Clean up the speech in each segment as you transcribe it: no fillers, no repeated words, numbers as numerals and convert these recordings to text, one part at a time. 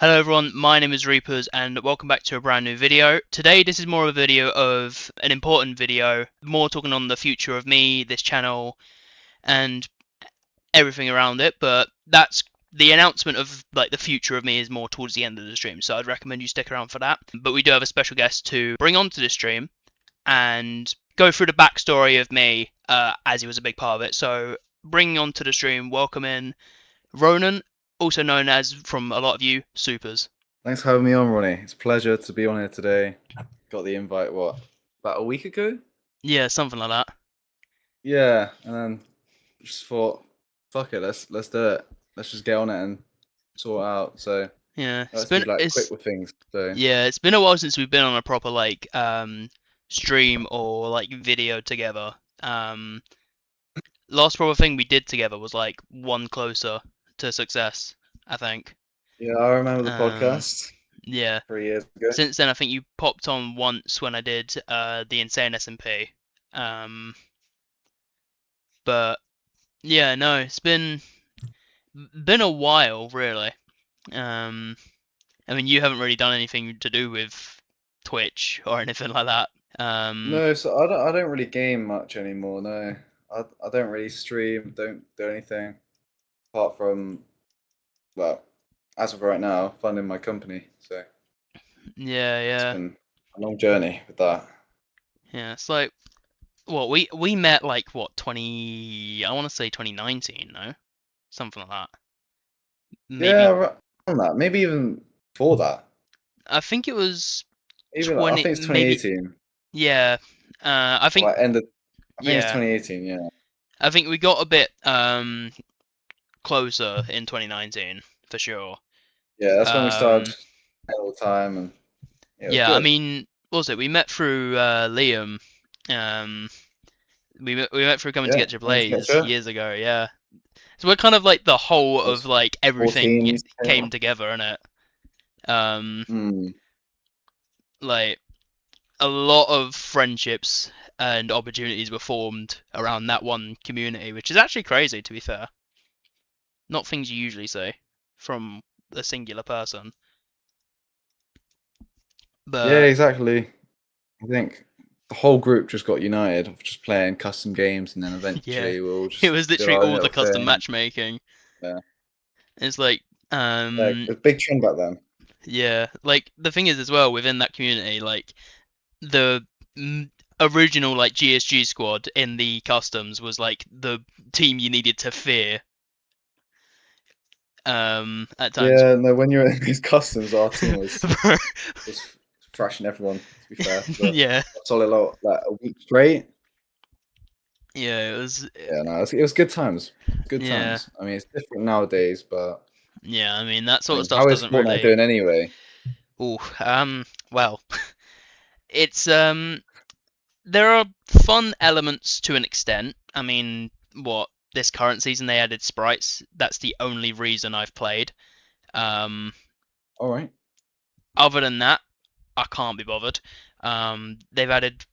Hello everyone, my name is Reapers and welcome back to a brand new video. Today this is more of a video of an important video, more talking on the future of me, this channel, and everything around it, but that's the announcement of like the future of me is more towards the end of the stream, so I'd recommend you stick around for that. But we do have a special guest to bring onto the stream and go through the backstory of me as he was a big part of it. So bringing onto the stream, welcome in Ronan, also known as, from a lot of you, Supers. Thanks for having me on, Ronnie. It's a pleasure to be on here today. Got the invite, about a week ago? Yeah, something like that. Yeah, and then just thought, fuck it, let's do it. Let's just get on it and sort it out. So Yeah, let's be quick with things. So yeah, it's been a while since we've been on a proper stream or like video together. Last proper thing we did together was like one closer to success, I think. yeah, I remember the podcast. Yeah. 3 years ago. Since then, I think you popped on once when I did the Insane SMP. But yeah, no, it's been a while, really. I mean, you haven't really done anything to do with Twitch or anything like that. No, so I don't really game much anymore. No, I don't really stream. Don't do anything apart from, well, as of right now, funding my company. So yeah, it's been a long journey with that. Yeah, it's like, what, we met like, what, I want to say 2019, no? Something like that. Maybe, Yeah, around that. Maybe even before that. I think it was Even I think it's 2018. Yeah, I think, I think it's 2018. Yeah. I think we got a bit closer in 2019 for sure. Yeah, that's when we started all the time, and yeah, I mean, what was it? We met through Liam. We met through Coming to Get Your Blaze years ago. Yeah, so we're kind of like the whole of like everything came together, innit? Like a lot of friendships and opportunities were formed around that one community, which is actually crazy, to be fair. Not things you usually say from a singular person. But yeah, exactly. I think the whole group just got united of just playing custom games, and then eventually we'll just. It was literally all the custom matchmaking. Yeah. It's like it was a big trend back then. Yeah, like the thing is as well within that community, like the original like GSG squad in the customs was like the team you needed to fear. At times. Yeah, no, when you're in these customs, our team was thrashing everyone. To be fair, yeah, solid like a week straight. Yeah, it was. Yeah, no, it was good times. Good times. I mean, it's different nowadays, but yeah, I mean that sort of stuff doesn't really. How is Fortnite doing anyway? Well, it's there are fun elements to an extent. I mean, this current season they added sprites. That's the only reason I've played. All right. Other than that, I can't be bothered. They've added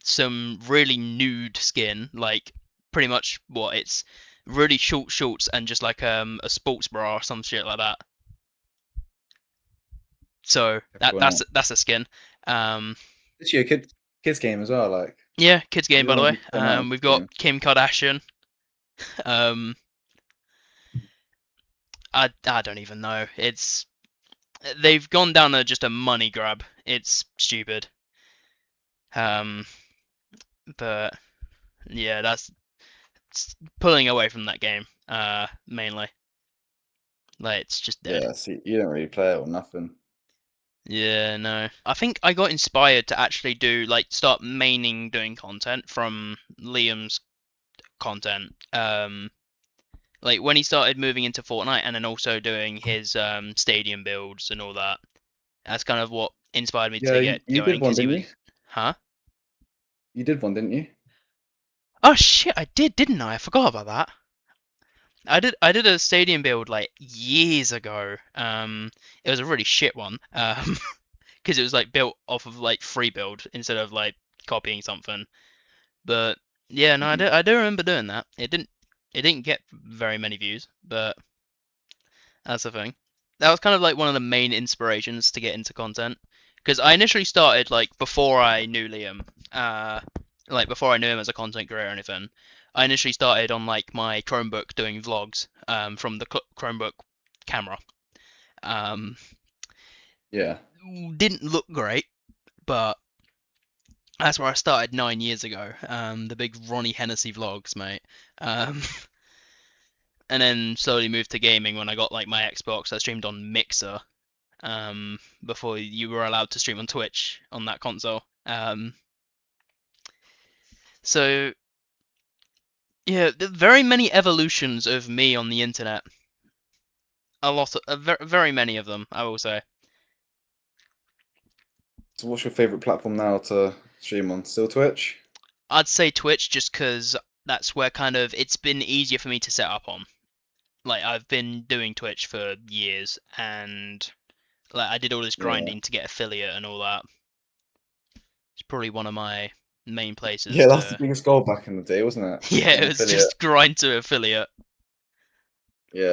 some really nude skin, like pretty much it's really short shorts and just like a sports bra or some shit like that. So that's a skin. It's your kids game as well, like. Yeah, kids game by the way. We've got Kim Kardashian. I don't even know. They've gone down just a money grab. It's stupid. But yeah, that's pulling away from that game. Mainly. Like it's just dead. Yeah, see, you don't really play it or nothing. Yeah, no. I think I got inspired to actually start maining doing content from Liam's content. Like when he started moving into Fortnite and then also doing his stadium builds and all that. That's kind of what inspired me to get you going. Did one, didn't you? Huh? You did one, didn't you? Oh shit, I didn't I? I forgot about that. I did a stadium build like years ago. It was a really shit one. Because it was like built off of like free build instead of like copying something. But yeah, no, I do remember doing that. It didn't get very many views, but that's the thing. that was kind of like one of the main inspirations to get into content. Because I initially started like before I knew Liam, uh, like before I knew him as a content creator or anything. I initially started on like my Chromebook doing vlogs, from the Chromebook camera. Um, Yeah. didn't look great, but that's where I started 9 years ago. The big Ronnie Hennessy vlogs, mate. Um, and then slowly moved to gaming when I got like my Xbox. I streamed on Mixer, before you were allowed to stream on Twitch on that console. So yeah, very many evolutions of me on the internet. A lot of, very many of them, I will say. So what's your favorite platform now to stream on? Still Twitch? I'd say Twitch just because that's where kind of it's been easier for me to set up on. Like I've been doing Twitch for years, and like I did all this Yeah. grinding to get affiliate and all that. It's probably one of my main places Yeah, that's the to. biggest goal back in the day, wasn't it? Yeah, Get it an was affiliate. just grind to affiliate.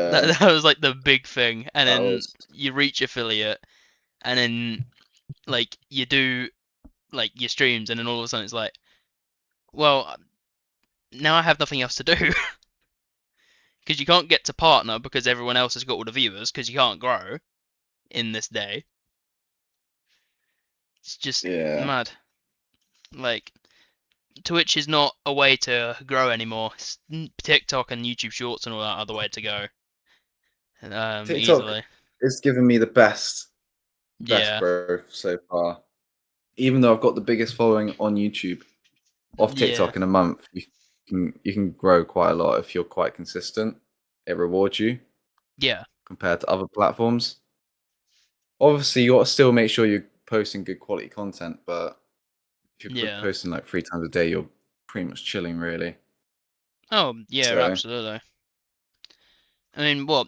That Yeah, that was like the big thing, and that then was. you reach affiliate, and then like you do like your streams, and then all of a sudden it's like, well, now I have nothing else to do because you can't get to partner because everyone else has got all the viewers because you can't grow in this day. It's just Yeah. mad. Like Twitch is not a way to grow anymore. TikTok and YouTube Shorts and all that are the way to go. TikTok Easily. is giving me the best Yeah, growth so far. Even though I've got the biggest following on YouTube, off yeah, TikTok in a month, you can grow quite a lot if you're quite consistent. It rewards you yeah, compared to other platforms. Obviously, you got to still make sure you're posting good quality content, but if you're yeah. posting like 3 times a day, you're pretty much chilling, really. Oh, yeah, So absolutely. I mean, what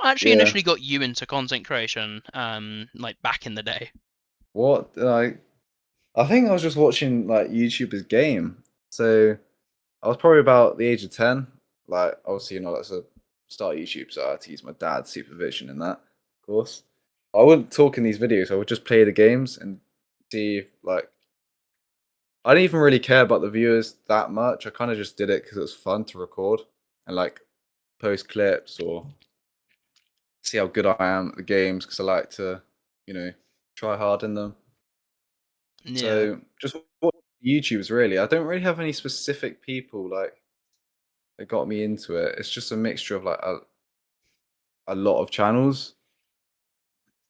actually yeah, initially got you into content creation, like back in the day? what I think I was just watching like YouTubers game. So I was probably about the age of 10. Like obviously, that's a start of YouTube, so I had to use my dad's supervision in that, of course. I wouldn't talk in these videos. I would just play the games and see if, like, I didn't even really care about the viewers that much. I kind of just did it because it was fun to record and like post clips or see how good I am at the games because I like to, you know, try hard in them. Yeah, So just watch YouTubes really. I don't really have any specific people like that got me into it. It's just a mixture of like a lot of channels,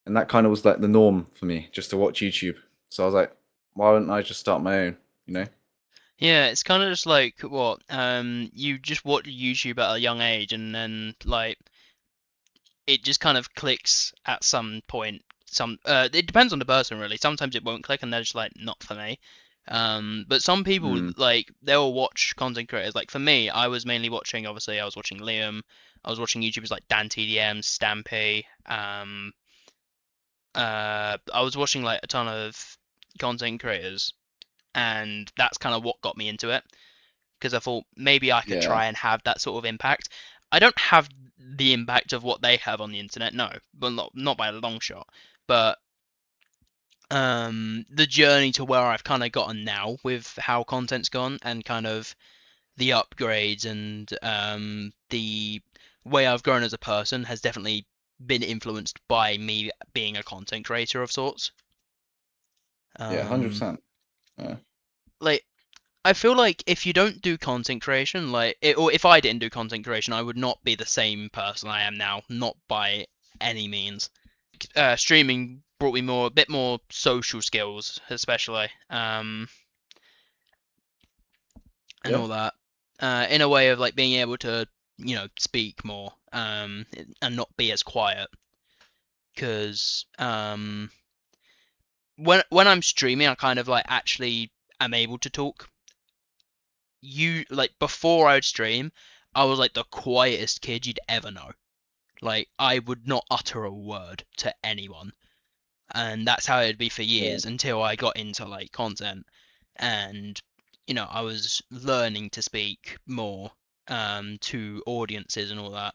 and that kind of was like the norm for me, just to watch YouTube. So I was like, why wouldn't I just start my own? You know? yeah. It's kind of just like what, you just watch YouTube at a young age, and then like it just kind of clicks at some point. It depends on the person really. Sometimes it won't click, and they're just like not for me. But some people Mm, like they'll watch content creators. Like for me, I was mainly watching. Obviously, I was watching Liam. I was watching YouTubers like Dan TDM, Stampy. I was watching like a ton of content creators, and that's kind of what got me into it because I thought maybe I could yeah, try and have that sort of impact. I don't have the impact of what they have on the internet, no, but not by a long shot. But the journey to where I've kind of gotten now with how content's gone and kind of the upgrades and the way I've grown as a person has definitely been influenced by me being a content creator of sorts. yeah, hundred Um, percent. Yeah, like I feel like if you don't do content creation, or if I didn't do content creation, I would not be the same person I am now, not by any means. Streaming brought me a bit more social skills, especially, and yeah, all that, in a way of like being able to, speak more, and not be as quiet. Because when I'm streaming, I kind of like actually am able to talk. Before I would stream, I was like the quietest kid you'd ever know. Like I would not utter a word to anyone, and that's how it'd be for yeah, years until I got into like content, and I was learning to speak more to audiences and all that.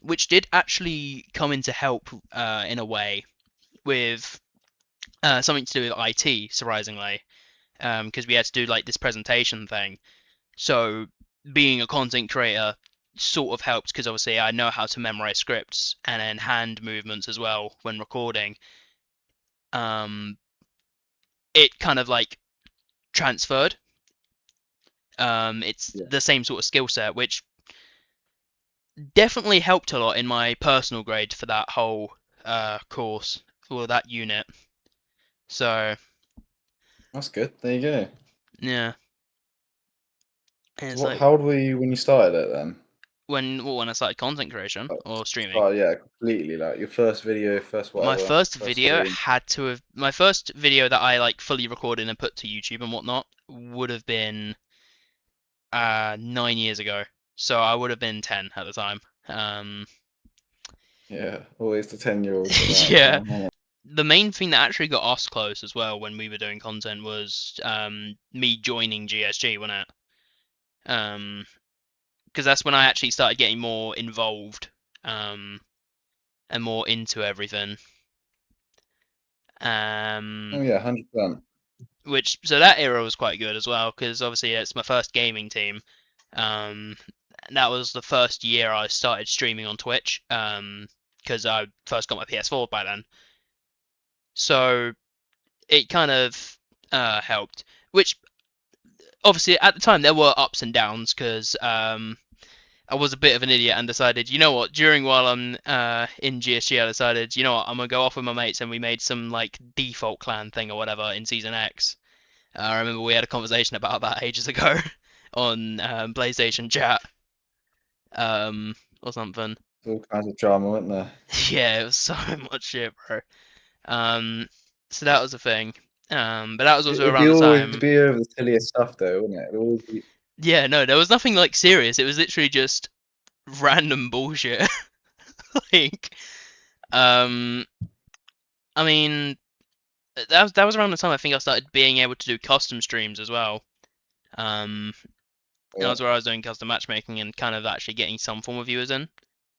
which did actually come into help in a way with something to do with IT, surprisingly, because we had to do like this presentation thing. So being a content creator sort of helped because obviously I know how to memorize scripts and then hand movements as well when recording. Um, it kind of like transferred. It's Yeah, the same sort of skill set, which definitely helped a lot in my personal grade for that whole course for that unit. So that's good. There you go. yeah, So it's what? like How old were you when you started it then? when I started content creation Like, or streaming. start, yeah, completely. Like your first video, first My whatever, first first video stream. had to have my first video that I like fully recorded and put to YouTube and whatnot would have been 9 years ago. So I would have been 10 at the time. Um, Yeah, always the 10-year-olds at that yeah, time. the main thing that actually got us close as well when we were doing content was me joining GSG, wasn't it? Because that's when I actually started getting more involved um, and more into everything. Oh Um, yeah, 100%. which so that era was quite good as well because obviously it's my first gaming team. Um, that was the first year I started streaming on Twitch. Because I first got my PS4 by then, so it kind of helped. Which obviously at the time there were ups and downs because I was a bit of an idiot and decided, you know what, during while I'm in GSG, I decided, you know what, I'm gonna go off with my mates and we made some like default clan thing or whatever in season X. I remember we had a conversation about that ages ago on PlayStation chat or something. All kinds of drama, weren't there? Yeah, it was so much shit, bro. Um, so that was a thing. But that was also It'd around be the always time. be over the silliest stuff though, wouldn't it? It'd always be, Yeah, no, there was nothing like serious. It was literally just random bullshit. like, um, I mean, that was around the time I think I started being able to do custom streams as well. Um, that yeah. was where I was doing custom matchmaking and kind of actually getting some form of viewers in.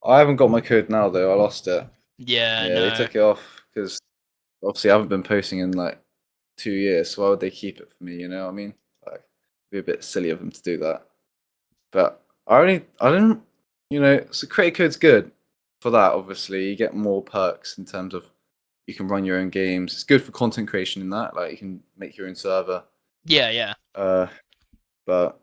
I haven't got my code now though. I lost it. Yeah, Yeah, they no. took it off because obviously I haven't been posting in like 2 years. So why would they keep it for me? You know what I mean? Like, it'd be a bit silly of them to do that. But I didn't, so creator code's good for that. Obviously, you get more perks in terms of you can run your own games. It's good for content creation in that. Like you can make your own server. Yeah, yeah, Uh, but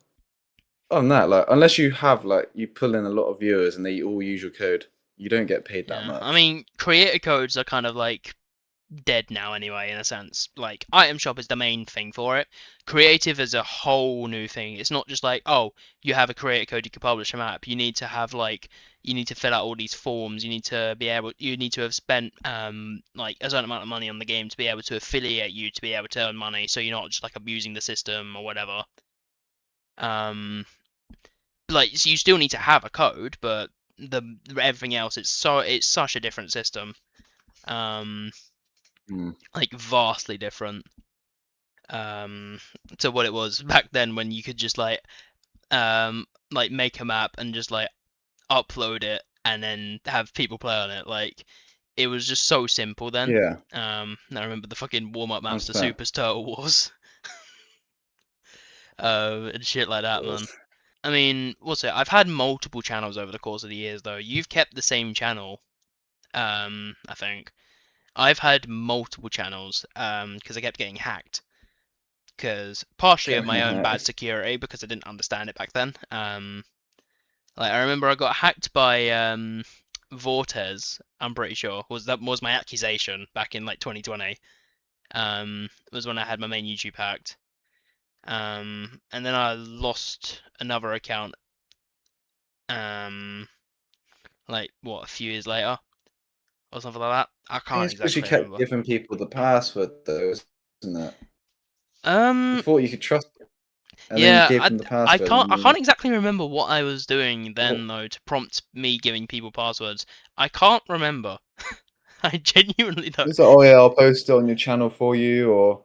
other than that, like unless you have like you pull in a lot of viewers and they all use your code, you don't get paid that yeah. I much. mean, creator codes are kind of like dead now anyway, in a sense. Like, item shop is the main thing for it. Creative is a whole new thing. It's not just like, oh, you have a creator code, you can publish a map. You need to have like, you need to fill out all these forms. You need to be able, you need to have spent like a certain amount of money on the game to be able to affiliate you to be able to earn money. So you're not just like abusing the system or whatever. Um, like so you still need to have a code, but the everything else it's such a different system. Um, Hmm. like vastly different um to what it was back then when you could just like make a map and just like upload it and then have people play on it. Like it was just so simple then. Yeah, I remember the fucking warm-up maps to 100%. Super's Turtle Wars and shit like that, man. I mean, what's it? I've had multiple channels over the course of the years though. You've kept the same channel, I think. I've had multiple channels because I kept getting hacked. Because partially of my own bad security because I didn't understand it back then. Like I remember I got hacked by Vortez. I'm pretty sure that was my accusation back in like 2020. Was when I had my main YouTube hacked. And then I lost another account. Um, like what a few years later or something like that. I I think can't it's because you exactly kept remember. giving people the password, though, isn't it? You Um, thought you could trust it, and then you Yeah, gave I, them the I password, can't and I then can't exactly remember what I was doing what then though to prompt me giving people passwords. I can't remember. I genuinely don't. it's like, oh yeah, I'll post it on your channel for you, or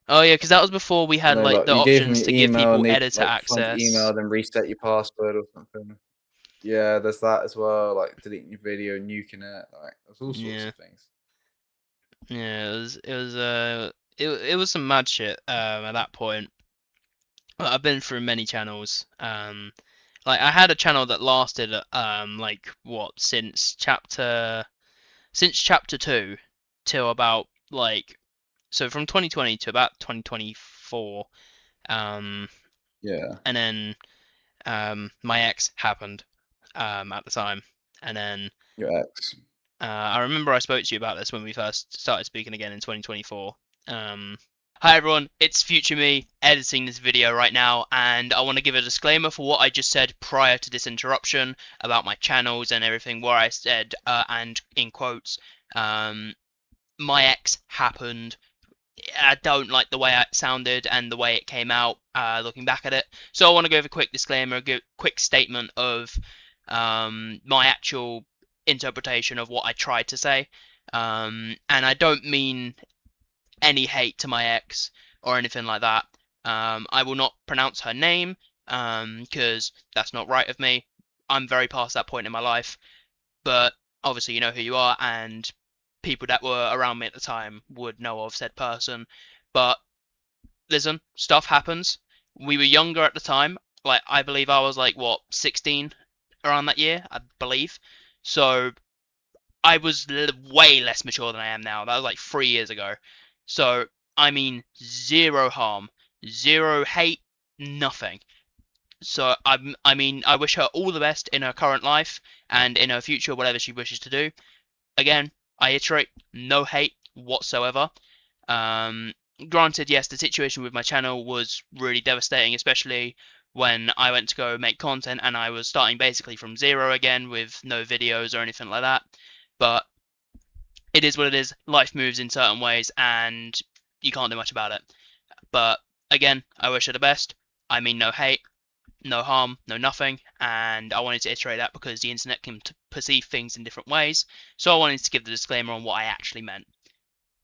Oh yeah, because that was before we had like like the you gave them options your to give email, people and they editor like find your access. email, then reset your password or something. Yeah, there's that as well. Like deleting your video, nuking it. Like there's all sorts Yeah, of things. yeah, it was some mad shit at that point. I've been through many channels. Like I had a channel that lasted like what since chapter 2 till about like so from 2020 to about 2024. Um, Yeah, and then my ex happened at the time, and then your ex. I remember I spoke to you about this when we first started speaking again in 2024. Um, Hi everyone, it's future me editing this video right now, and I want to give a disclaimer for what I just said prior to this interruption about my channels and everything, where I said, and in quotes, my ex happened. I don't like the way it sounded and the way it came out, looking back at it. So I want to give a quick disclaimer, a quick statement of my actual interpretation of what I tried to say. And I don't mean any hate to my ex or anything like that. I will not pronounce her name because that's not right of me. I'm very past that point in my life, but obviously you know who you are, and people that were around me at the time would know of said person. But listen, stuff happens. We were younger at the time. Like I believe I was like what 16 around that year, I believe. So I was way less mature than I am now. That was like 3 years ago. So I mean, zero harm, zero hate, nothing. So I mean, I wish her all the best in her current life and in her future, whatever she wishes to do. Again, I iterate, no hate whatsoever. Um, Granted, yes, the situation with my channel was really devastating, especially when I went to go make content and I was starting basically from zero again with no videos or anything like that. But it is what it is. Life moves in certain ways, and you can't do much about it. But again, I wish her the best. I mean, no hate, no harm, no nothing, and I wanted to iterate that because the internet can perceive things in different ways. So I wanted to give the disclaimer on what I actually meant.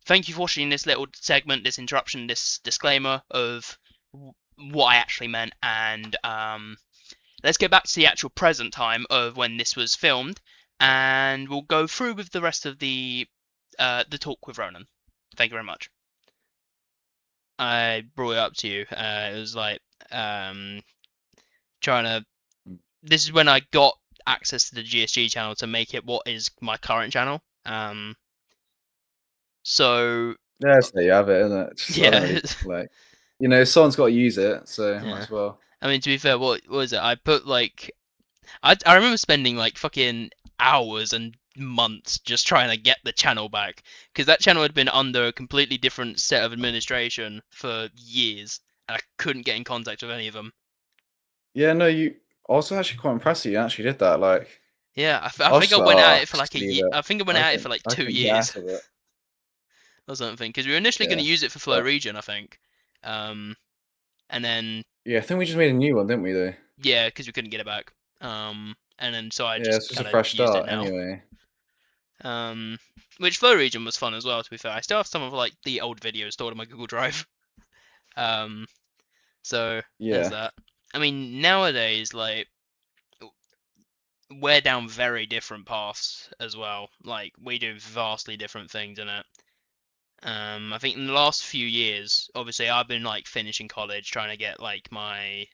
Thank you for watching this little segment, this interruption, this disclaimer of what I actually meant, and let's get back to the actual present time of when this was filmed, and we'll go through with the rest of the talk with Ronan. Thank you very much. I brought it up to you. It was like um, trying to. This is when I got access to the GSG channel to make it what is my current channel. So Yeah, so you have it, isn't it? Just, I don't yeah, really like, someone's got to use it, so might yeah. as well. I mean, to be fair, what was it? I put like I remember spending like fucking hours and months just trying to get the channel back because that channel had been under a completely different set of administration for years, and I couldn't get in contact with any of them. Yeah, no, you also actually quite impressive. You actually did that. Like, Yeah, I I was think I just like, went oh, at it for just like a leave year. it. I think I went at it for like I two couldn't be years asked with it. or something because we were initially going Yeah, to use it for Flow but Region, I think. Um, and then yeah, I think we just made a new one, didn't we? Though. yeah, because we couldn't get it back. And then so I Yeah, just it's just a kind of fresh used it start, now. anyway. Um, which Flow Region was fun as well. To be fair, I still have some of like the old videos stored in my Google Drive. Um, so there's Yeah, that. I mean, nowadays, like we're down very different paths as well. Like we do vastly different things in it. I think in the last few years, obviously, I've been like finishing college, trying to get like my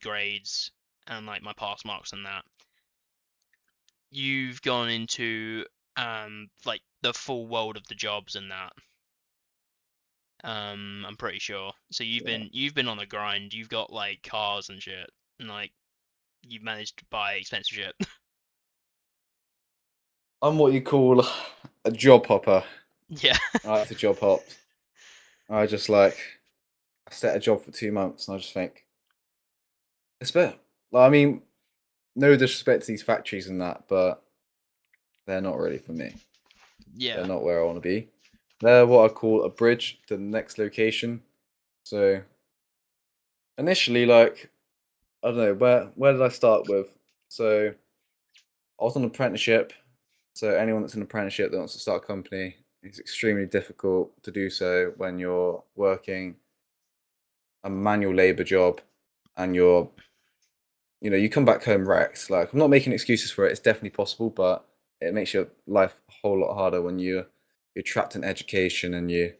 grades and like my pass marks and that. You've gone into like the full world of the jobs and that. I'm pretty sure. So yeah. you've been on the grind. You've got like cars and shit, and like you've managed to buy expensive shit. I'm what you call a job hopper. Yeah, I like to job hop. I just like I set a job for 2 months, and I just think it's better. Like, I mean, no disrespect to these factories and that, but they're not really for me. They're yeah, not where I want to be. They're what I call a bridge to the next location. So initially, like, I don't know, where did I start with? So I was on an apprenticeship. So anyone that's in an apprenticeship that wants to start a company, it's extremely difficult to do so when you're working a manual labor job and you're you come back home wrecked. Like, I'm not making excuses for it. It's definitely possible, but it makes your life a whole lot harder when you're trapped in education and you're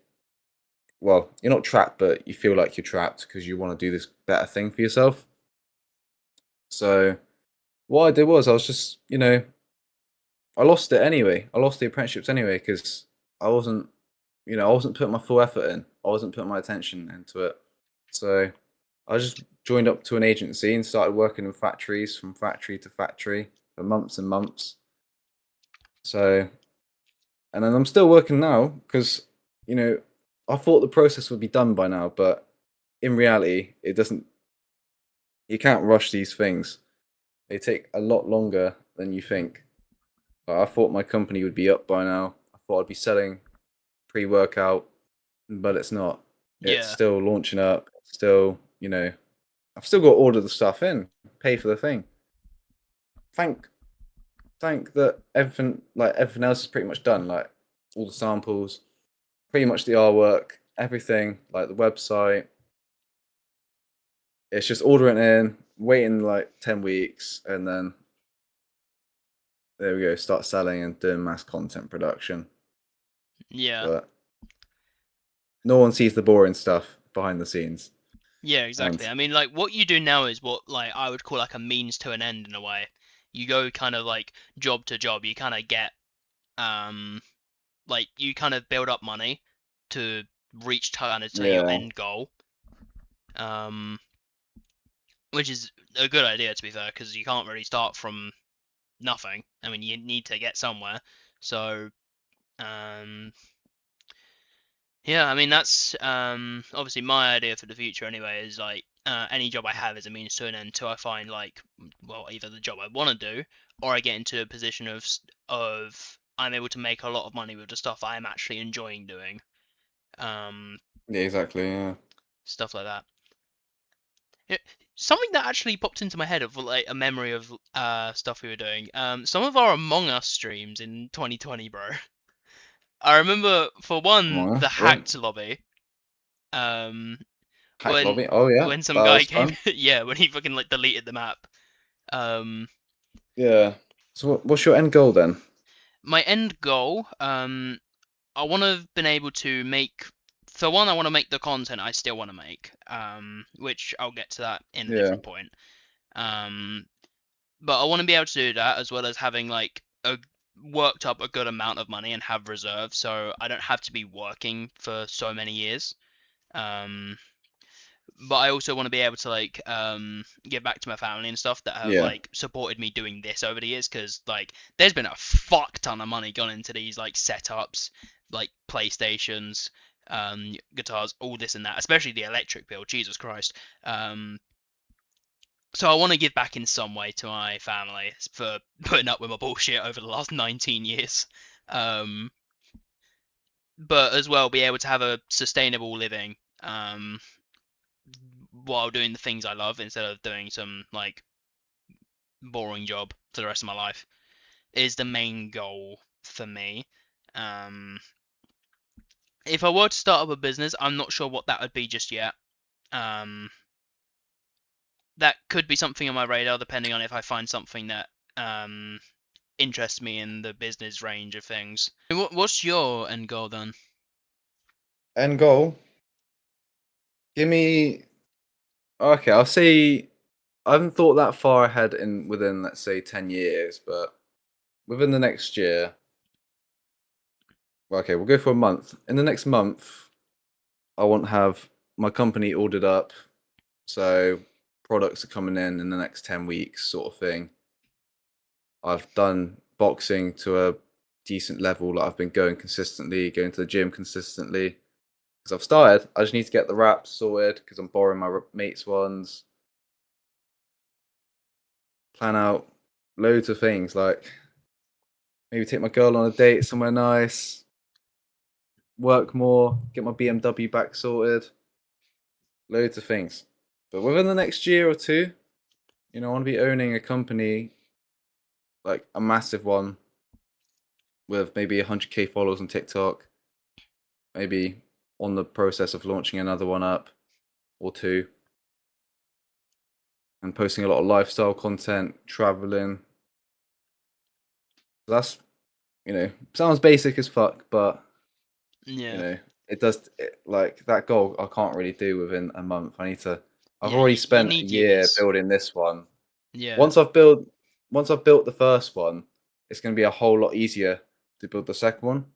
not trapped, but you feel like you're trapped because you want to do this better thing for yourself. So what I did was I was just, I lost it anyway. I lost the apprenticeships anyway because I wasn't, I wasn't putting my full effort in. I wasn't putting my attention into it. So I just joined up to an agency and started working in factories from factory to factory for months and months. So, and then I'm still working now because, you know, I thought the process would be done by now, but in reality, it doesn't, you can't rush these things. They take a lot longer than you think. I thought my company would be up by now. I thought I'd be selling pre-workout, but it's not. It's Yeah, still launching up. Still, I've still got to order the stuff in, pay for the thing. Thank, thank that everything else is pretty much done. Like all the samples, pretty much the artwork, everything, like the website. It's just ordering in, waiting like 10 weeks, and then there we go, start selling and doing mass content production. yeah, But no one sees the boring stuff behind the scenes. yeah, exactly. And I mean, like what you do now is what like I would call like a means to an end in a way. You go kind of like job to job. You kind of get um like you kind of build up money to reach kind of say your yeah, end goal. Um, which is a good idea to be fair, because you can't really start from nothing. I mean, you need to get somewhere. So, um, yeah, I mean that's obviously my idea for the future anyway. Is like any job I have is a means to an end until I find like well either the job I want to do or I get into a position of I'm able to make a lot of money with the stuff I'm actually enjoying doing. Um, yeah, exactly. Yeah. stuff like that. Yeah, something that actually popped into my head of like a memory of stuff we were doing. Some of our Among Us streams in 2020, bro. I remember for one Among the Us, yeah. hacked lobby. Um, Hack when lobby. Oh yeah, when some that guy was came, fun. yeah, when he fucking like deleted the map. Um, Yeah. So what's your end goal then? my end goal, I want to have been able to make. For one, I want to make the content I still want to make. Which I'll get to that in a Yeah. different point. Um, but I want to be able to do that as well as having like a worked up a good amount of money and have reserves, so I don't have to be working for so many years. Um, but I also want to be able to like give back to my family and stuff that have Yeah. like supported me doing this over the years because like there's been a fuck ton of money gone into these like setups, like PlayStations, guitars, all this and that, especially the electric bill. Jesus Christ. So I want to give back in some way to my family for putting up with my bullshit over the last 19 years. Um, but as well be able to have a sustainable living while doing the things I love instead of doing some like boring job for the rest of my life is the main goal for me. Um, if I were to start up a business, I'm not sure what that would be just yet. Um, that could be something on my radar depending on if I find something that um, interests me in the business range of things. What's your end goal then? End goal. Give me. Okay, I'll say I haven't thought that far ahead in within let's say 10 years, but within the next year. Well, okay, we'll go for a month. In the next month, I want to have my company ordered up, so products are coming in the next 10 weeks, sort of thing. I've done boxing to a decent level. Like I've been going consistently, going to the gym consistently. Because I've started, I just need to get the wraps sorted because I'm borrowing my mates' ones. Plan out loads of things like maybe take my girl on a date somewhere nice, work more, get my BMW back sorted, loads of things. But within the next year or two, I want to be owning a company, like a massive one with maybe 100K followers on TikTok, maybe on the process of launching another one up or two. and posting a lot of lifestyle content, traveling. That's, sounds basic as fuck, but you Yeah. know, like that goal I can't really do within a month. I've Yeah, already you spent a need year years. building this one. Yeah. Once I've built once I've built the first one, it's going to be a whole lot easier to build the second one.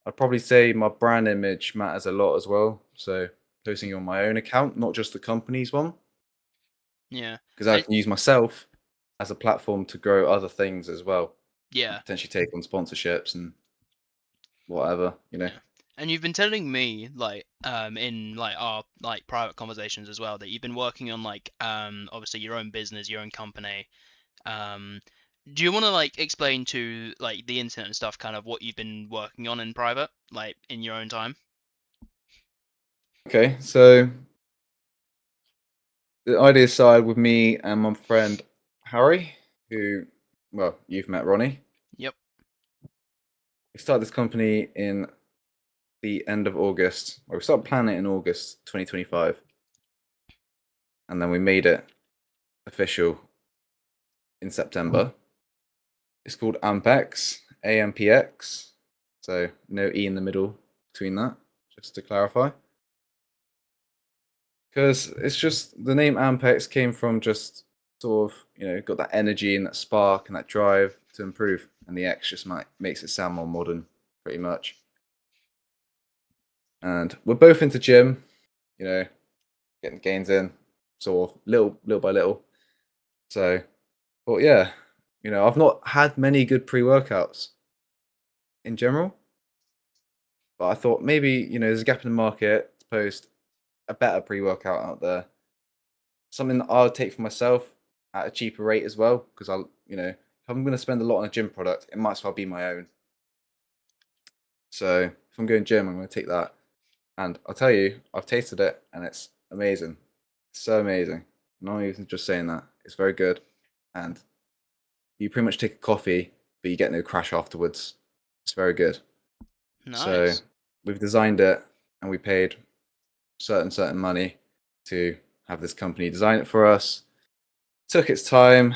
I'd probably say my brand image matters a lot as well. So posting on my own account, not just the company's one, Yeah. because I And can use myself as a platform to grow other things as well, and yeah. potentially take on sponsorships and whatever. Yeah. And you've been telling me like in like our like private conversations as well that you've been working on like obviously your own business, your own company. Um do you want to like explain to like the internet and stuff kind of what you've been working on in private, like in your own time? Okay, so the idea started with me and my friend Harry, who, well, you've met Ronnie. Yep. We started this company in the end of August. Well, we started planning it in August 2025, and then we made it official in September. It's called Ampex, AMPX, so no E in the middle between that, just to clarify. Because it's just the name Ampex came from just sort of, got that energy and that spark and that drive to improve, and the X just makes it sound more modern, pretty much. And we're both into gym, you know, getting gains in, sort of little by little. So, but yeah, I've not had many good pre-workouts in general, but I thought maybe there's a gap in the market to post a better pre-workout out there, something that I'll take for myself at a cheaper rate as well, because if I'm going to spend a lot on a gym product, it might as well be my own. So if I'm going gym, I'm going to take that, and I'll tell you, I've tasted it, and it's amazing. It's so amazing. I'm not even just saying that. It's very good, and you pretty much take a coffee, but you get no crash afterwards. It's very good. So Nice. we've designed it, and we paid certain money to have this company design it for us. Took its time,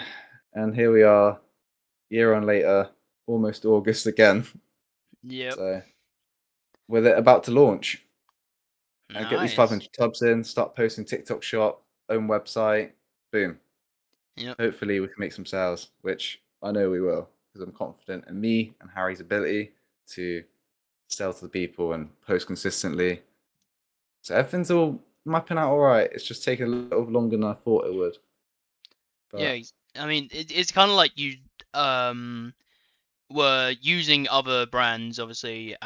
and here we are, year on later, almost August again. Yep. So with it about to launch, and get these Nice. 500 tubs in, start posting TikTok shop, own website, boom. Yep. Hopefully we can make some sales, which I know we will, because I'm confident in me and Harry's ability to sell to the people and post consistently. So everything's all mapping out all right. It's just taking a little longer than I thought it would. Yeah, But I mean it's kind of like you um were using other brands obviously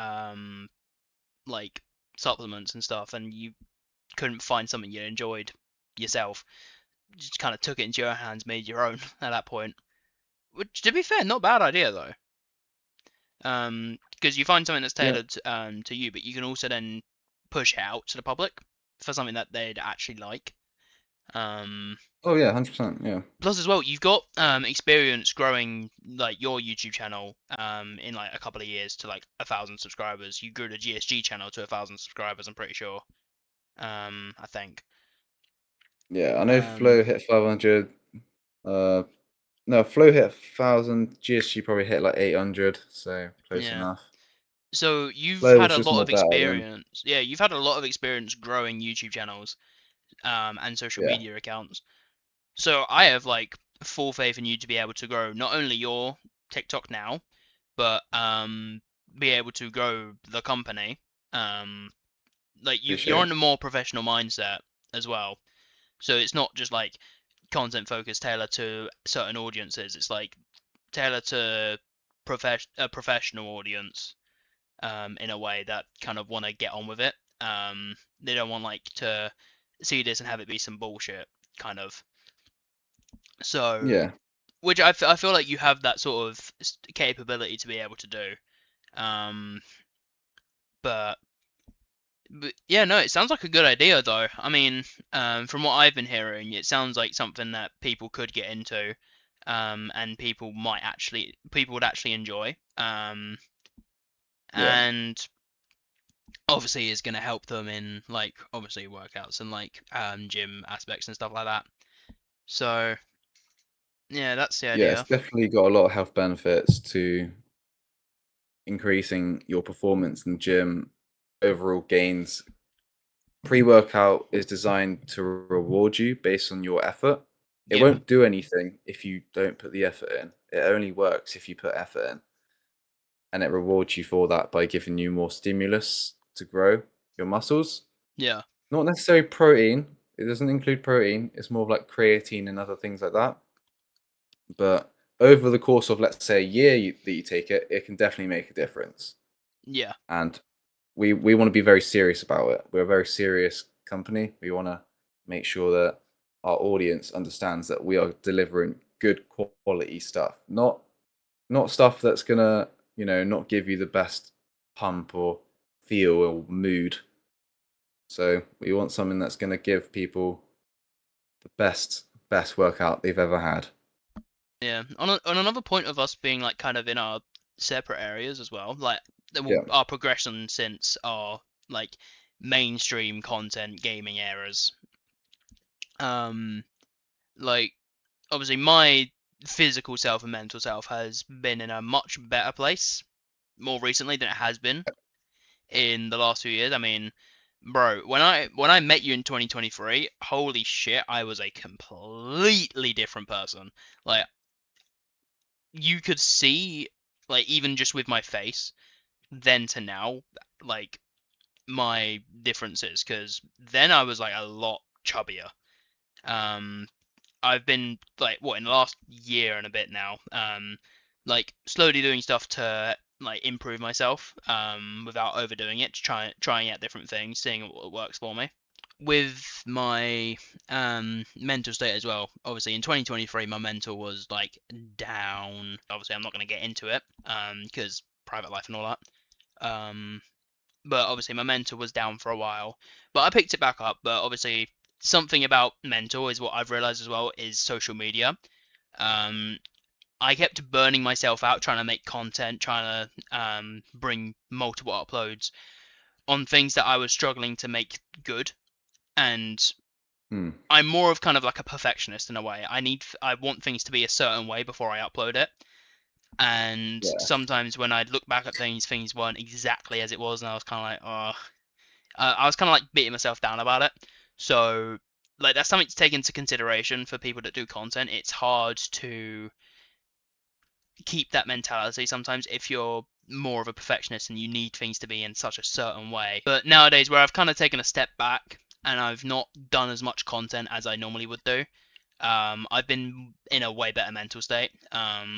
like supplements and stuff, and you couldn't find something you enjoyed yourself. Just kind of took it into your hands, made your own at that point. Which, to be fair, not a bad idea though. Because you find something that's yeah, tailored to you, but you can also then push it out to the public for something that they'd actually like. Um, oh yeah, 100%, yeah, Plus as well, you've got experience growing like your YouTube channel in like a couple of years to like 1,000 subscribers. You grew the GSG channel to 1,000 subscribers, I'm pretty sure. I think. yeah. I know Um, Flow hit 500. Uh, no, Flow hit 1,000. GSG probably hit like 800, so close yeah. enough. So you've Flow had was a just lot more of better than, experience. Yeah, you've had a lot of experience growing YouTube channels and social yeah, media accounts. So I have like full faith in you to be able to grow not only your TikTok now, but be able to grow the company. Um, like you're appreciate in it. a more professional mindset as well. So it's not just like content focused tailored to certain audiences. It's like tailored to a professional audience in a way that kind of want to get on with it. They don't want like to see this and have it be some bullshit kind of. So Yeah, which I feel like you have that sort of capability to be able to do. Um, but yeah, no, it sounds like a good idea though. I mean, from what I've been hearing, it sounds like something that people could get into, and people would actually enjoy. yeah, And obviously is going to help them in like obviously workouts and like gym aspects and stuff like that. So yeah, that's the Yeah, it's idea. definitely got a lot of health benefits to increasing your performance in the gym, overall gains. Pre-workout is designed to reward you based on your effort. It Yeah, won't do anything if you don't put the effort in. It only works if you put effort in, and it rewards you for that by giving you more stimulus to grow your muscles. yeah, Not necessarily protein. It doesn't include protein. It's more of like creatine and other things like that. But over the course of, let's say, a year that you take it, it can definitely make a difference. yeah, And we want to be very serious about it. We're a very serious company. We want to make sure that our audience understands that we are delivering good quality stuff, not stuff that's gonna, not give you the best pump or feel or mood. So we want something that's gonna give people the best workout they've ever had. yeah. On another point of us being like kind of in our separate areas as well, like Yeah. our progression since our like mainstream content gaming eras. Um, like obviously my physical self and mental self has been in a much better place more recently than it has been in the last few years. I mean, bro, when I met you in 2023, holy shit, I was a completely different person. Like you could see, like even just with my face, then to now, like my differences. Because then I was like a lot chubbier. Um, I've been like what in the last year and a bit now, like slowly doing stuff to like improve myself, without overdoing it, trying out different things, seeing what works for me. With my mental state as well. Obviously, in 2023, my mental was like down. Obviously, I'm not going to get into it, because private life and all that. But obviously, my mental was down for a while. But I picked it back up. But obviously, something about mental is what I've realized as well is social media. Um, I kept burning myself out trying to make content, trying to bring multiple uploads on things that I was struggling to make good. And Hmm. I'm more of kind of like a perfectionist in a way. I want things to be a certain way before I upload it. And Yeah. sometimes when I look back at things weren't exactly as it was, and I was kind of like, oh, I was kind of like beating myself down about it. So like that's something to take into consideration for people that do content. It's hard to keep that mentality sometimes if you're more of a perfectionist and you need things to be in such a certain way. But nowadays, where I've kind of taken a step back and I've not done as much content as I normally would do, I've been in a way better mental state,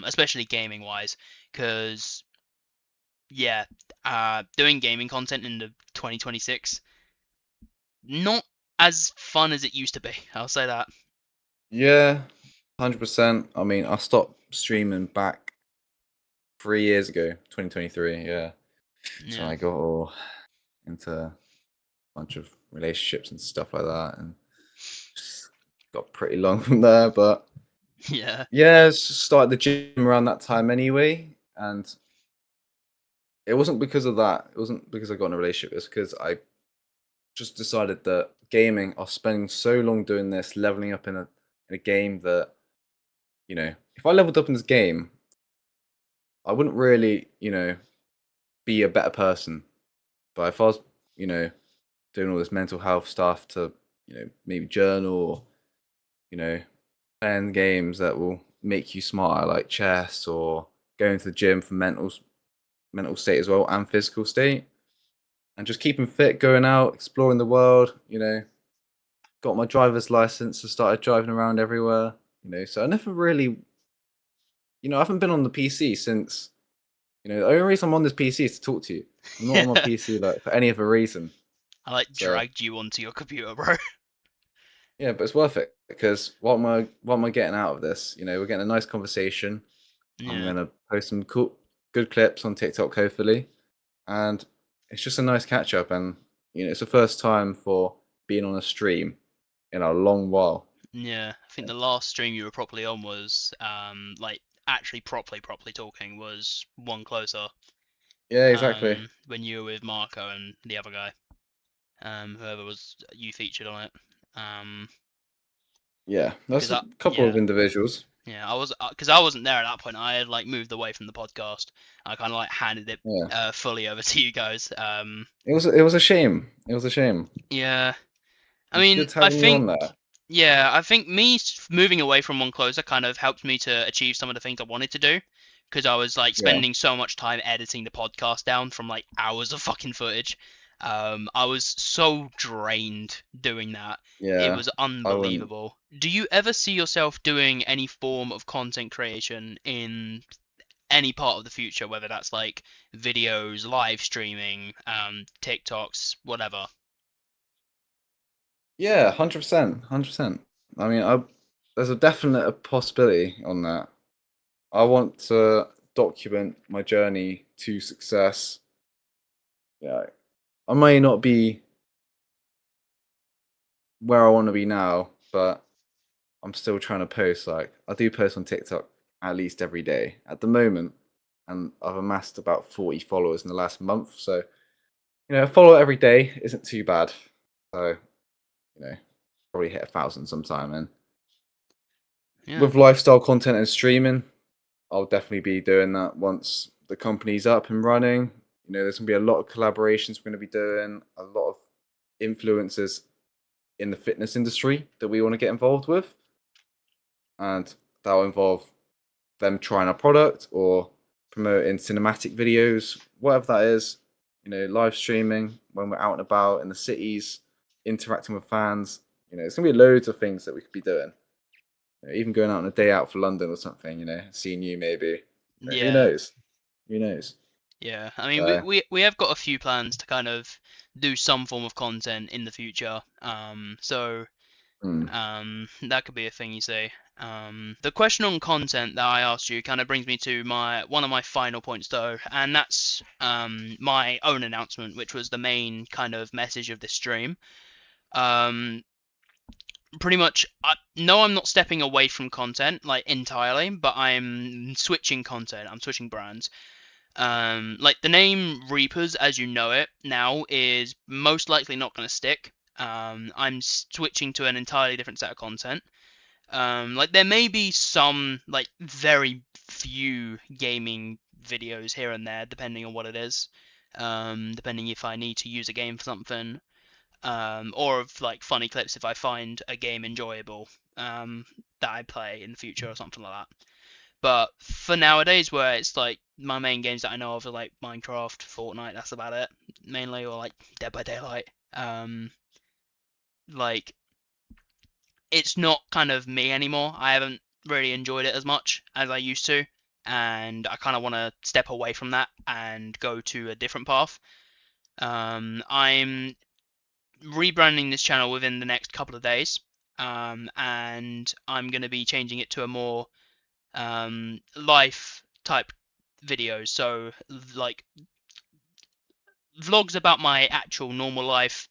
especially gaming wise, because yeah, doing gaming content in the 2026 not as fun as it used to be. I'll say that. Yeah. 100%. I mean, I stopped streaming back 3 years ago, 2023. Yeah. So Yeah, I got all into a bunch of relationships and stuff like that, and just got pretty long from there. But yeah, yeah, started the gym around that time anyway, and it wasn't because of that. It wasn't because I got in a relationship. It's because I just decided that gaming, I was spending so long doing this, leveling up in a game that, if I leveled up in this game, I wouldn't really, be a better person. But if I was, you know, doing all this mental health stuff to, maybe journal or, you know, playing games that will make you smarter, like chess or going to the gym for mental state as well and physical state, and just keeping fit, going out, exploring the world. Got my driver's license and started driving around everywhere. So I never really, I haven't been on the PC since. The only reason I'm on this PC is to talk to you. I'm not on my yeah. PC like for any other reason. I like So dragged you onto your computer, bro. yeah, but it's worth it because what am I getting out of this? We're getting a nice conversation. I'm Yeah, gonna post some cool, good clips on TikTok, hopefully, and it's just a nice catch up. And it's the first time for being on a stream in a long while. yeah. I think the last stream you were properly on was like actually properly talking was one closer. Yeah, exactly. When you were with Marco and the other guy, whoever was you featured on it. Um, Yeah, because that's a couple of individuals. I was because I wasn't there at that point. I had like moved away from the podcast. I kind of like handed it Yeah, fully over to you guys. it was a shame. It was a shame. Yeah, I It's mean, good I having you on think there. yeah, I think me moving away from One Closer kind of helped me to achieve some of the things I wanted to do because I was like Yeah, spending so much time editing the podcast down from like hours of fucking footage. I was so drained doing that. It yeah. was I wouldn't. unbelievable. Do you ever see yourself doing any form of content creation in any part of the future, whether that's like videos, live streaming, TikToks, whatever? Yeah, 100%, 100%. I mean, there's a definite possibility on that. I want to document my journey to success. Yeah, I may not be where I want to be now, but I'm still trying to post. Like, I do post on TikTok at least every day at the moment, and I've amassed about 40 followers in the last month. So, a follow every day isn't too bad. So, you know, probably hit 1,000 sometime. And Yeah. with lifestyle content and streaming, I'll definitely be doing that once the company's up and running. There's gonna be a lot of collaborations we're gonna be doing, a lot of influencers in the fitness industry that we want to get involved with, and that'll involve them trying our product or promoting cinematic videos, whatever that is. Live streaming when we're out and about in the cities, interacting with fans. It's gonna be loads of things that we could be doing. Even going out on a day out for London or something. Seeing you maybe. Who Yeah. knows? Who knows? Yeah, I mean, So, we have got a few plans to kind of do some form of content in the future. hmm, That could be a thing you say. The question on content that I asked you kind of brings me to my one of my final points though, and that's my own announcement, which was the main kind of message of this stream. Um, Pretty much, no, I'm not stepping away from content like entirely, but I'm switching content. I'm switching brands. Like the name Reapers, as you know it now, is most likely not going to stick. I'm switching to an entirely different set of content. Like there may be some like very few gaming videos here and there, depending on what it is. Depending if I need to use a game for something, or of like funny clips if I find a game enjoyable, that I play in the future or something like that. But for nowadays, where it's like my main games that I know of are like Minecraft, Fortnite, that's about it mainly, or like Dead by Daylight. Like it's not kind of me anymore. I haven't really enjoyed it as much as I used to, and I kind of want to step away from that and go to a different path. I'm rebranding this channel within the next couple of days, and I'm going to be changing it to a more life type videos. So like vlogs about my actual normal life,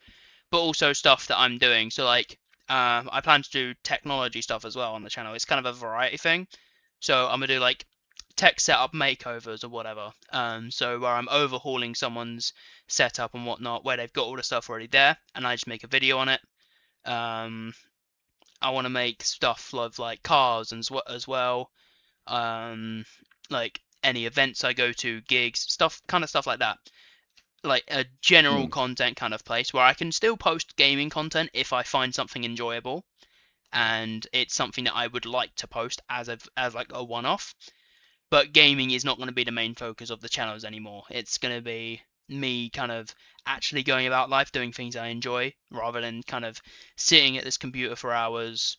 but also stuff that I'm doing. So like I plan to do technology stuff as well on the channel. It's kind of a variety thing. So I'm gonna do like tech setup makeovers or whatever. So where I'm overhauling someone's setup and whatnot, where they've got all the stuff already there, and I just make a video on it. Um, I want to make stuff of like cars and as well. Um, like any events I go to, gigs, stuff, kind of stuff like that. Like a general hmm, content kind of place where I can still post gaming content if I find something enjoyable and it's something that I would like to post as like a one-off. But gaming is not going to be the main focus of the channels anymore. It's going to be me kind of actually going about life doing things I enjoy rather than kind of sitting at this computer for hours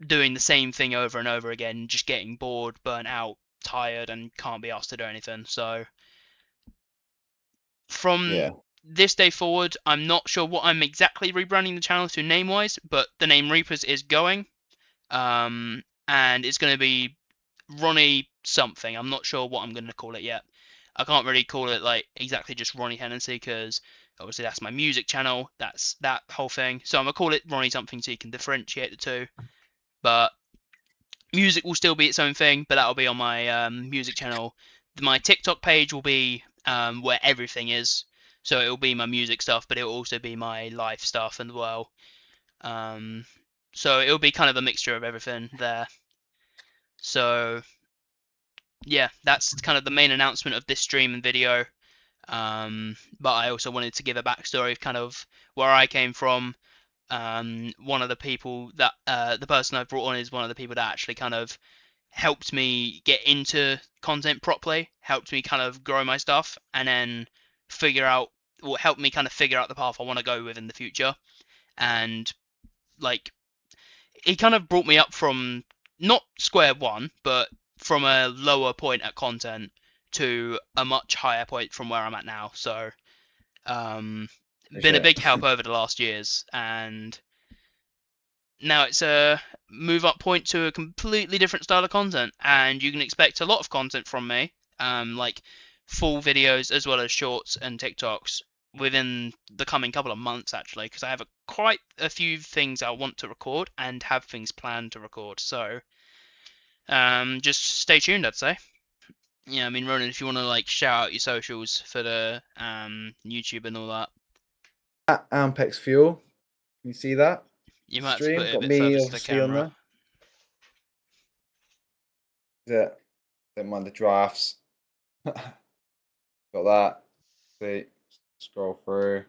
doing the same thing over and over again, just getting bored, burnt out, tired, and can't be asked to do anything. So from yeah, this day forward, I'm not sure what I'm exactly rebranding the channel to name wise, but the name Reapers is going. And it's going to be Ronnie something. I'm not sure what I'm going to call it yet. I can't really call it like exactly just Ronnie Hennessy because obviously that's my music channel. That's that whole thing. So I'm gonna call it Ronnie something so you can differentiate the two. But music will still be its own thing, but that'll be on my music channel. My TikTok page will be where everything is. So it'll be my music stuff, but it'll also be my life stuff as well. Um, So it'll be kind of a mixture of everything there. So yeah, that's kind of the main announcement of this stream and video. But I also wanted to give a backstory of kind of where I came from. One of the people that the person I've brought on is one of the people that actually kind of helped me get into content properly, helped me kind of grow my stuff, and then figure out, or helped me kind of figure out the path I want to go with in the future. And like, he kind of brought me up from not square one, but from a lower point at content to a much higher point from where I'm at now. So, um, been a Shit. big help over the last years, and now it's a move up point to a completely different style of content, and you can expect a lot of content from me, like full videos as well as shorts and TikToks within the coming couple of months actually, because I have quite a few things I want to record and have things planned to record. So just stay tuned, I'd say. Yeah, I mean, Ronan, if you want to like shout out your socials for the YouTube and all that, At Ampex Fuel. Can you see that? you might have to put Stream. it a Got bit me further to the obviously on camera. there. Yeah. Don't mind the drafts. Got that. See. Scroll through.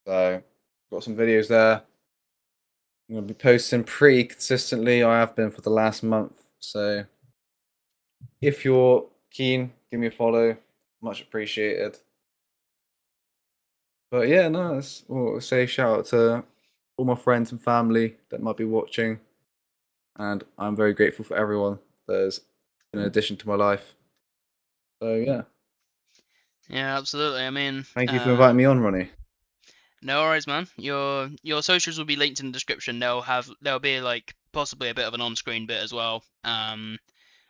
So got some videos there. I'm gonna be posting pretty consistently. I have been for the last month. So if you're keen, give me a follow. Much appreciated. But yeah, no, we'll say shout out to all my friends and family that might be watching. And I'm very grateful for everyone that's in addition to my life. So yeah. Yeah, absolutely. I mean, Thank you for inviting me on, Ronnie. no worries, man. Your socials will be linked in the description. There'll be like possibly a bit of an on-screen bit as well,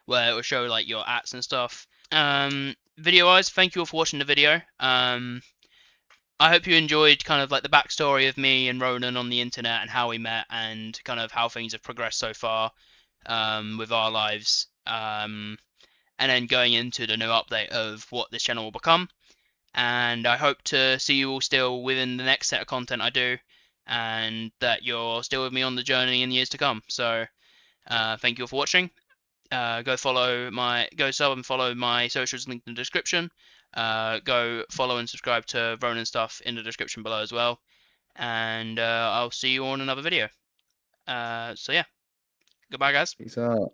where it will show like your ads and stuff. Video-wise, thank you all for watching the video. I hope you enjoyed kind of like the backstory of me and Ronan on the internet and how we met and kind of how things have progressed so far, with our lives. And then going into the new update of what this channel will become. And I hope to see you all still within the next set of content I do, and that you're still with me on the journey in the years to come. So thank you all for watching. Go sub and follow my socials linked in the description. Go follow and subscribe to Ronan stuff in the description below as well. And I'll see you on another video. So yeah, goodbye guys. Peace out.